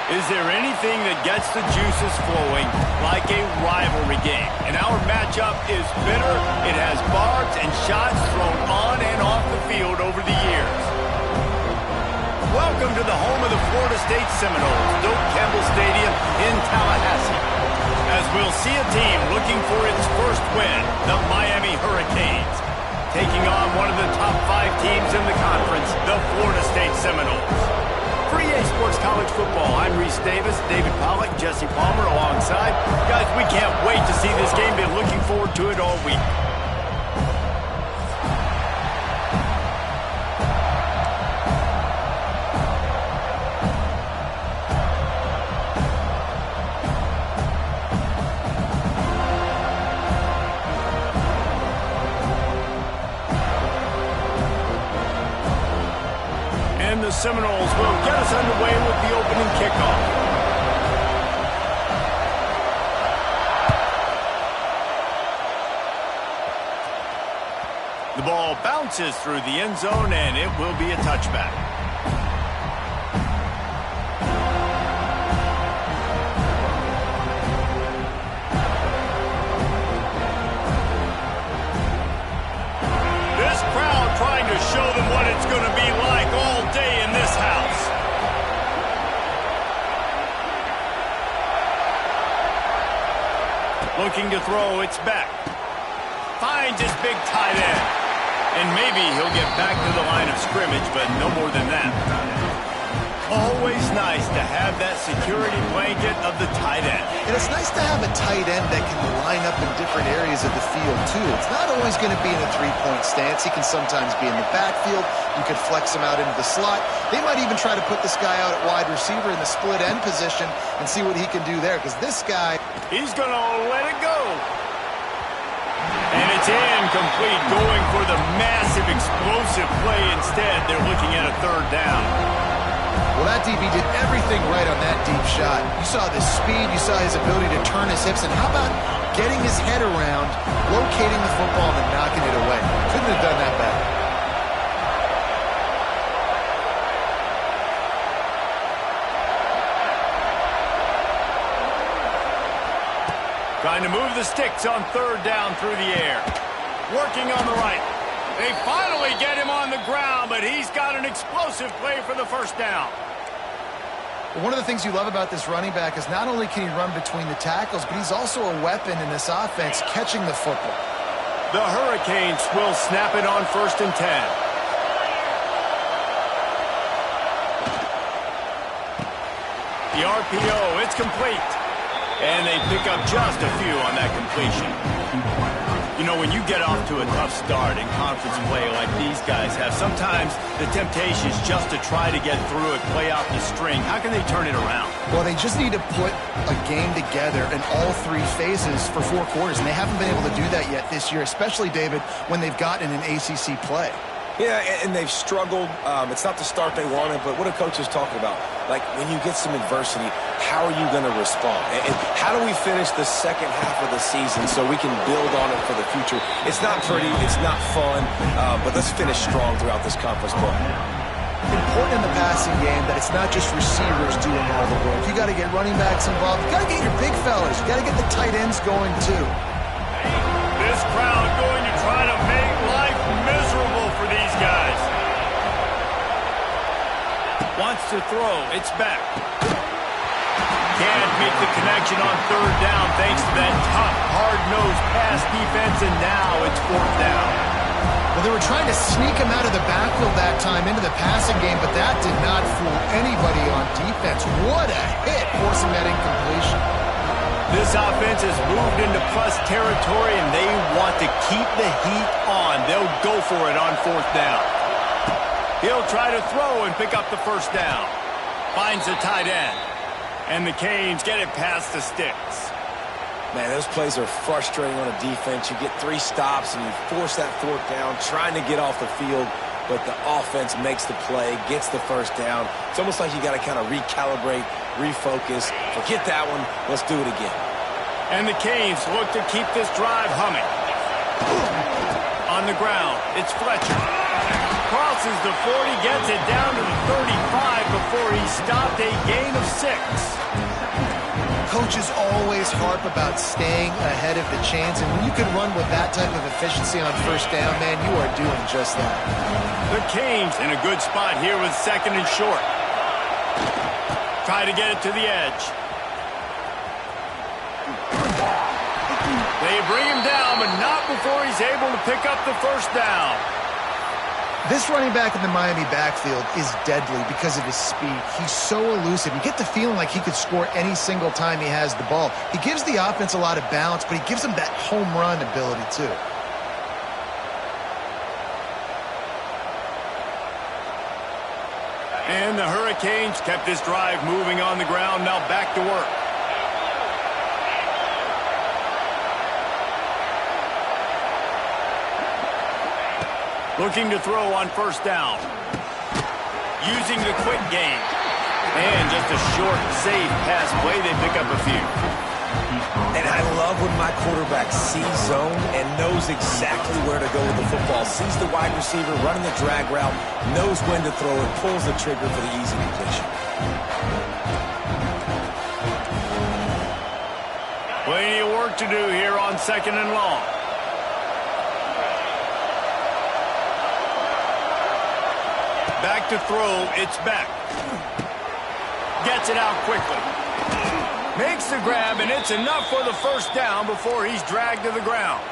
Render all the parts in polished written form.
Is there anything that gets the juices flowing like a rivalry game? And our matchup is bitter. It has barbs and shots thrown on and off the field over the years. Welcome to the home of the Florida State Seminoles, Doak Campbell Stadium in Tallahassee. As we'll see a team looking for its first win, the Miami Hurricanes, taking on one of the top 5 teams in the conference, the Florida State Seminoles. For EA Sports College Football, I'm Reese Davis, David Pollack, Jesse Palmer alongside. Guys, we can't wait to see this game. Been looking forward to it all week. And the Seminoles will get us underway with the opening kickoff. The ball bounces through the end zone, and it will be a touchback. This crowd trying to show them what it's going to be like all day in this house. Looking to throw, it's back. Finds his big tight end. And maybe he'll get back to the line of scrimmage, but no more than that. Always nice to have that security blanket of the tight end. And it's nice to have a tight end that can line up in different areas of the field, too. It's not always going to be in a three-point stance. He can sometimes be in the backfield. You could flex him out into the slot. They might even try to put this guy out at wide receiver in the split end position and see what he can do there, because this guy... He's going to let it go. And it's incomplete, going for the massive, explosive play instead. They're looking at a third down. Well, that DB did everything right on that deep shot. You saw the speed, you saw his ability to turn his hips, and how about getting his head around, locating the football, and then knocking it away? Couldn't have done that better. Trying to move the sticks on third down through the air. Working on the right. They finally get him on the ground, but he's got an explosive play for the first down. One of the things you love about this running back is not only can he run between the tackles, but he's also a weapon in this offense catching the football. The Hurricanes will snap it on 1st and 10. The RPO, it's complete. And they pick up just a few on that completion. You know, when you get off to a tough start in conference play like these guys have, sometimes the temptation is just to try to get through it, play out the string. How can they turn it around? Well, they just need to put a game together in all 3 phases for 4 quarters, and they haven't been able to do that yet this year, especially, David, when they've gotten an ACC play. Yeah, and they've struggled. It's not the start they wanted, but what a coach is talking about. Like, when you get some adversity, how are you going to respond? And how do we finish the second half of the season so we can build on it for the future? It's not pretty, it's not fun, but let's finish strong throughout this conference play. Important in the passing game that it's not just receivers doing all the work. You got to get running backs involved. You got to get your big fellas. You got to get the tight ends going, too. This crowd going to try to make life miserable for these guys. Wants to throw. It's back. Can't make the connection on third down thanks to that tough, hard-nosed pass defense, and now it's 4th down. Well, they were trying to sneak him out of the backfield that time into the passing game, but that did not fool anybody on defense. What a hit, forcing that incompletion. This offense has moved into plus territory, and they want to keep the heat on. They'll go for it on 4th down. He'll try to throw and pick up the first down. Finds the tight end. And the Canes get it past the sticks. Man, those plays are frustrating on a defense. You get 3 stops, and you force that 4th down, trying to get off the field, but the offense makes the play, gets the first down. It's almost like you got to kind of recalibrate, refocus. Forget that one. Let's do it again. And the Canes look to keep this drive humming. On the ground, it's Fletcher. crosses the 40, gets it down to the 35 before he stopped, a gain of 6. Coaches always harp about staying ahead of the chains, and when you can run with that type of efficiency on first down, man, you are doing just that. The Canes in a good spot here with 2nd and short. Try to get it to the edge. They bring him down, but not before he's able to pick up the first down. This running back in the Miami backfield is deadly because of his speed. He's so elusive. You get the feeling like he could score any single time he has the ball. He gives the offense a lot of balance, but he gives them that home run ability too. And the Hurricanes kept this drive moving on the ground. Now back to work. Looking to throw on first down. Using the quick game. And just a short, safe pass play. They pick up a few. And I love when my quarterback sees zone and knows exactly where to go with the football. Sees the wide receiver running the drag route, knows when to throw it, pulls the trigger for the easy completion. Plenty of work to do here on 2nd and long. Back to throw, it's back. Gets it out quickly. Makes the grab, and it's enough for the first down before he's dragged to the ground.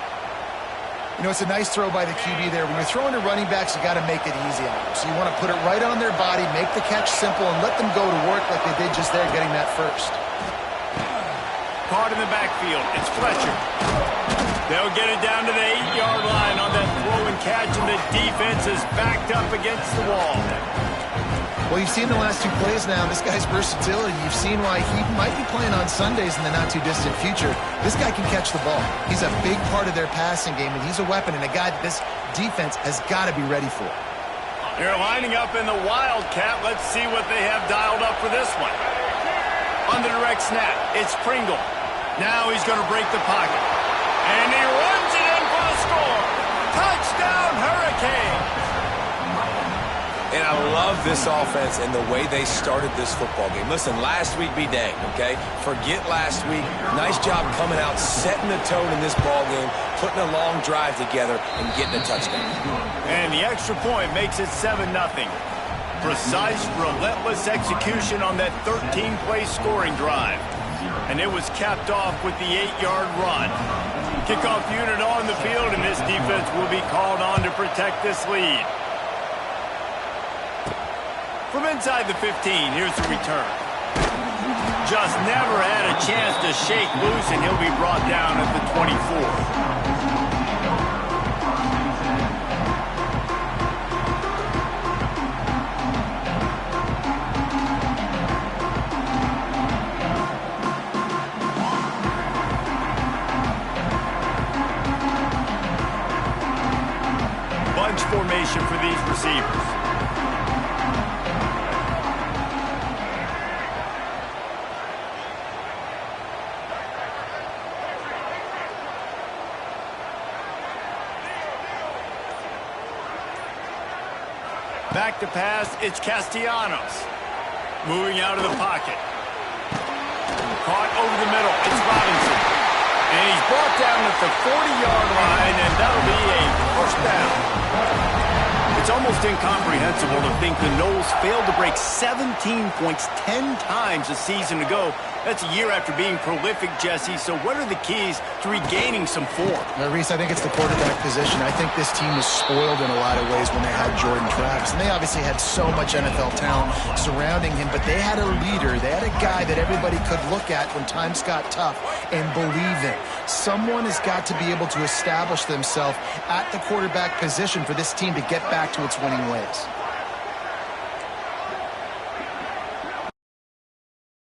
You know, it's a nice throw by the QB there. When you're throwing to running backs, you got to make it easy on them. So you want to put it right on their body, make the catch simple, and let them go to work like they did just there getting that first. Caught in the backfield, it's Fletcher. They'll get it down to the 8-yard line on that throw and catch, and the defense is backed up against the wall. Well, you've seen the last 2 plays now. This guy's versatility. You've seen why he might be playing on Sundays in the not-too-distant future. This guy can catch the ball. He's a big part of their passing game, and he's a weapon and a guy that this defense has got to be ready for. They're lining up in the Wildcat. Let's see what they have dialed up for this one. On the direct snap, it's Pringle. Now he's going to break the pocket. And he runs it in for the score. Touchdown, Hurricanes. And I love this offense and the way they started this football game. Listen, last week be dang, okay? Forget last week. Nice job coming out, setting the tone in this ball game, putting a long drive together, and getting a touchdown. And the extra point makes it 7-0. Precise, relentless execution on that 13-play scoring drive. And it was capped off with the 8-yard run. Kickoff unit on the field, and this defense will be called on to protect this lead. From inside the 15, here's the return. Just never had a chance to shake loose, and he'll be brought down at the 24. Bunch formation for these receivers. Back to pass, it's Castellanos. Moving out of the pocket. Caught over the middle, it's Robinson. And he's brought down at the 40-yard line, and that'll be a first down. It's almost incomprehensible to think the Noles failed to break 17 points 10 times a season ago. That's a year after being prolific, Jesse. So what are the keys to regaining some form? Reese, I think it's the quarterback position. I think this team was spoiled in a lot of ways when they had Jordan Travis. And they obviously had so much NFL talent surrounding him, but they had a leader. They had a guy that everybody could look at when times got tough and believe in. Someone has got to be able to establish themselves at the quarterback position for this team to get back to its winning ways.